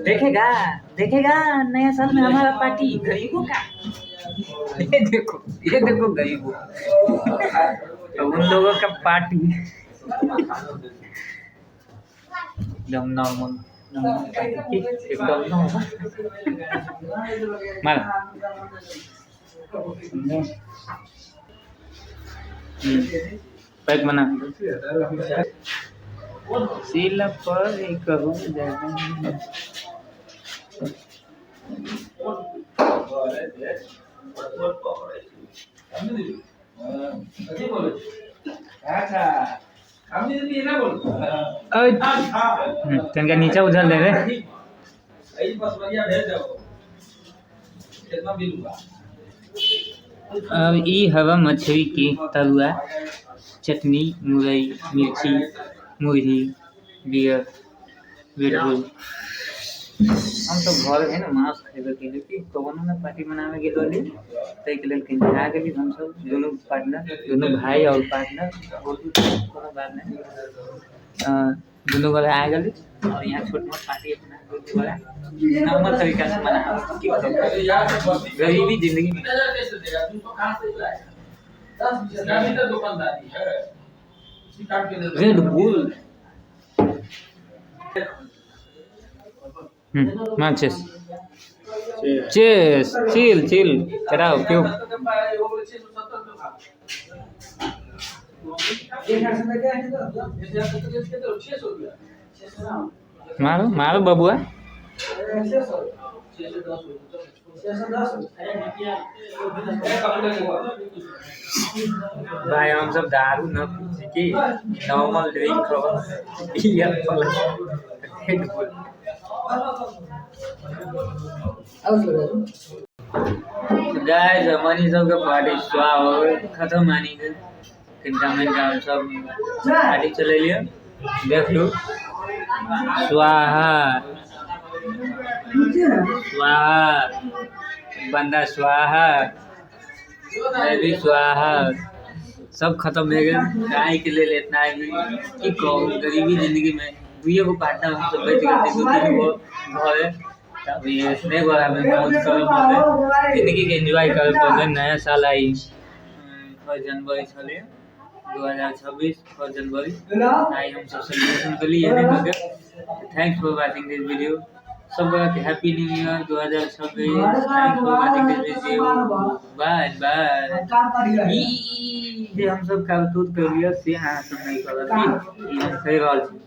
देखेगा देखेगा नया साल में हमारा पार्टी गरीबों का। ये देखो गरीबों तो उन लोगों का पार्टी एकदम नॉर्मल एकदम नॉर्मल मार पैक बना सील पर एक हो जाएगा। तनका नीचे उधर ले रे अब ई हवा मछली की तरुआ चटनी मुरई मिर्ची मुरही बियर बिल्कुल हम तो घर में ना मांस खेबे के लिए कोनो ना पार्टी मनावे गेल रही तै के लेल कहीं आ गेली हम सब दोनों पार्टनर दोनों भाई और पार्टनर कोनो बात नहीं दोनों वाला आ गेली और यहाँ छोट मोट पार्टी अपना वाला नॉर्मल तरीका से मना गरीबी जिंदगी में Red Bull chase chase chill chill चढ़ाओ क्यों मारो मारो बबुआ भाई हम सब दारू न पी के नॉर्मल ड्रिंक गाइस मनी सब के पार्टी स्वा हो खत्म मानी के किनका में गांव सब पार्टी चले लियो देख लो स्वाहा स्वाहा बंदा स्वाहा मैं भी स्वाहा सब खत्म हो गए गाय के लिए इतना की कहो गरीबी जिंदगी में दुइये को पार्टनर हम सब बैठ गए दो तीन को घर तब ये स्नेह वाला में मौज कर पड़े जिंदगी के एंजॉय कर पड़े नया साल आई 1 जनवरी चले 2026 1 जनवरी आई हम सब सेलिब्रेशन कर लिए नहीं करके thanks for watching this video सबको happy new year 2026 thanks for watching this video bye bye ये हम सब का तूत कर लिया से हां सब नहीं कर रहा हम कह रहल छी